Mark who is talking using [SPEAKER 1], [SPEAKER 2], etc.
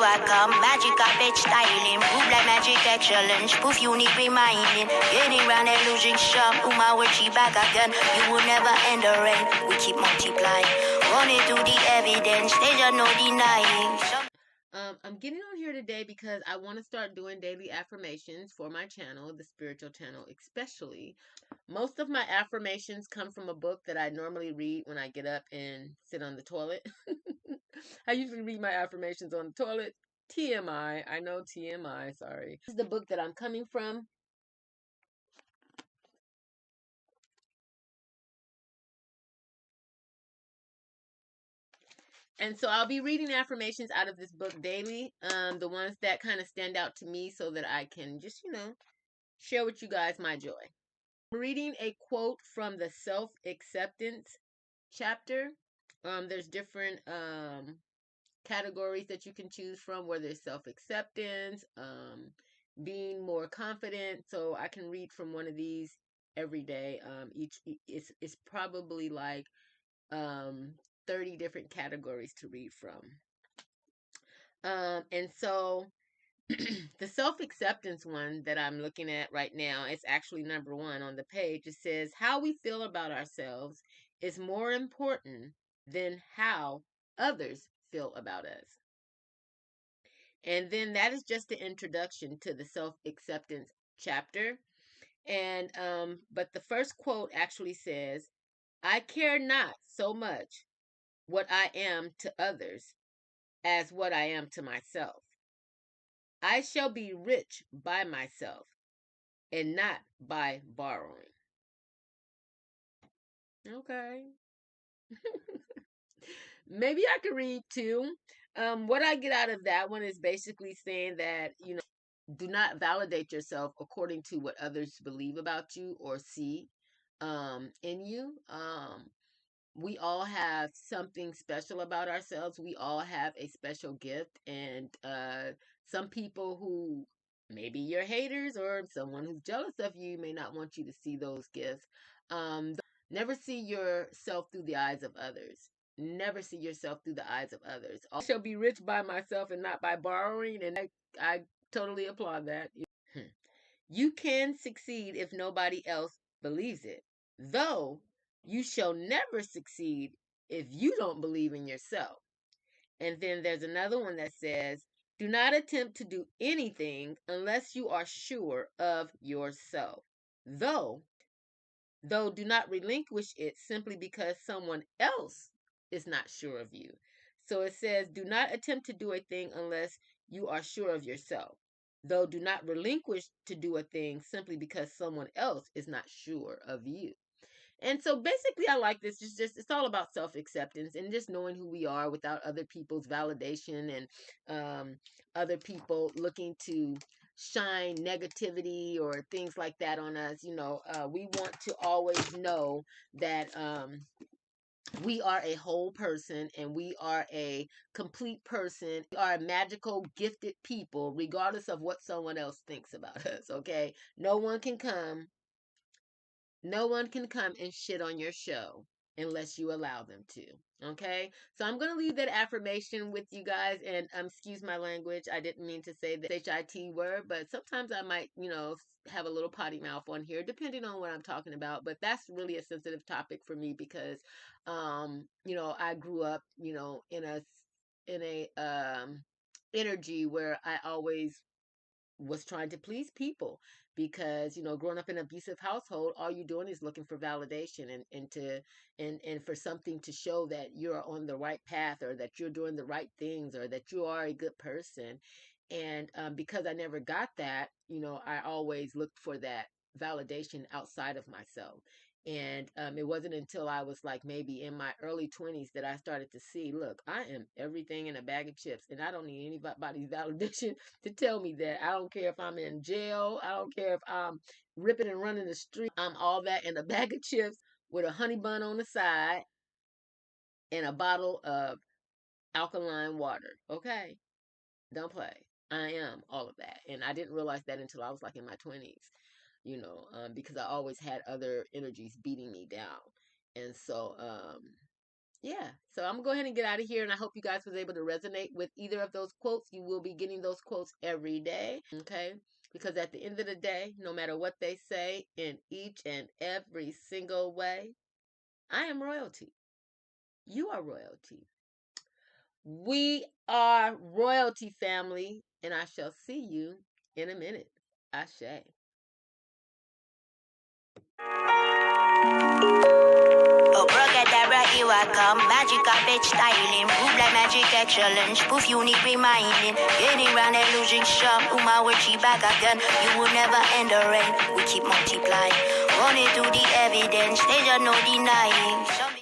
[SPEAKER 1] I come. Magic carpet styling. Move like magic at challenge. Poof, unique reminding. Getting round that losing shop. My word, she back again. You will never end the rain. We keep multiplying. Running through the evidence. There's no denying.
[SPEAKER 2] I'm getting on here today because I want to start doing daily affirmations for my channel, the spiritual channel especially. Most of my affirmations come from a book that I normally read when I get up and sit on the toilet. I usually read my affirmations on the toilet. TMI. I know TMI, sorry. This is the book that I'm coming from. And so I'll be reading affirmations out of this book daily. The ones that kind of stand out to me so that I can just, share with you guys my joy. I'm reading a quote from the self-acceptance chapter. There's different categories that you can choose from, where there's self-acceptance, being more confident. So I can read from one of these every day. Each it's probably like 30 different categories to read from. And so the self-acceptance one that I'm looking at right now, it's actually number 1 on the page. It says, how we feel about ourselves is more important than how others feel about us. And then that is just the introduction to the self-acceptance chapter. And but the first quote actually says, I care not so much what I am to others as what I am to myself. I shall be rich by myself and not by borrowing. Okay. Maybe I could read 2. What I get out of that one is basically saying that, do not validate yourself according to what others believe about you or see in you. We all have something special about ourselves. We all have a special gift. And some people who maybe you're haters or someone who's jealous of you may not want you to see those gifts. Never see yourself through the eyes of others. Never see yourself through the eyes of others. I shall be rich by myself and not by borrowing. And I totally applaud that. You can succeed if nobody else believes it, though you shall never succeed if you don't believe in yourself. And then there's another one that says, do not attempt to do anything unless you are sure of yourself. Though do not relinquish it simply because someone else is not sure of you. So it says, do not attempt to do a thing unless you are sure of yourself. Though do not relinquish to do a thing simply because someone else is not sure of you. And so basically I like this. It's all about self-acceptance and just knowing who we are without other people's validation and other people looking to shine negativity or things like that on us. We want to always know that we are a whole person and we are a complete person. We are magical, gifted people, regardless of what someone else thinks about us. Okay. No one can come and shit on your show unless you allow them to. Okay? So I'm going to leave that affirmation with you guys. And excuse my language. I didn't mean to say the HIT word, but sometimes I might, have a little potty mouth on here, depending on what I'm talking about. But that's really a sensitive topic for me because, I grew up, in a energy where I always was trying to please people because growing up in an abusive household, all you're doing is looking for validation and for something to show that you're on the right path or that you're doing the right things or that you are a good person. And because I never got that, I always looked for that validation outside of myself. And it wasn't until I was like maybe in my early 20s that I started to see, look, I am everything in a bag of chips and I don't need anybody's validation to tell me that. I don't care if I'm in jail. I don't care if I'm ripping and running the street. I'm all that in a bag of chips with a honey bun on the side and a bottle of alkaline water. Okay? Don't play. I am all of that. And I didn't realize that until I was like in my 20s, because I always had other energies beating me down. And so, Yeah, so I'm gonna go ahead and get out of here, and I hope you guys was able to resonate with either of those quotes. You will be getting those quotes every day, okay? Because at the end of the day, no matter what they say in each and every single way, I am royalty. You are royalty. We are royalty, family, and I shall see you in a minute. Ashe.
[SPEAKER 1] Oh, Broogadabra, here I come. Magic carpet styling. Move like magic that challenge. Proof unique reminding. Getting round and losing shop. Uma with back again. You will never end the rain. We keep multiplying. Running through the evidence. There's no denying.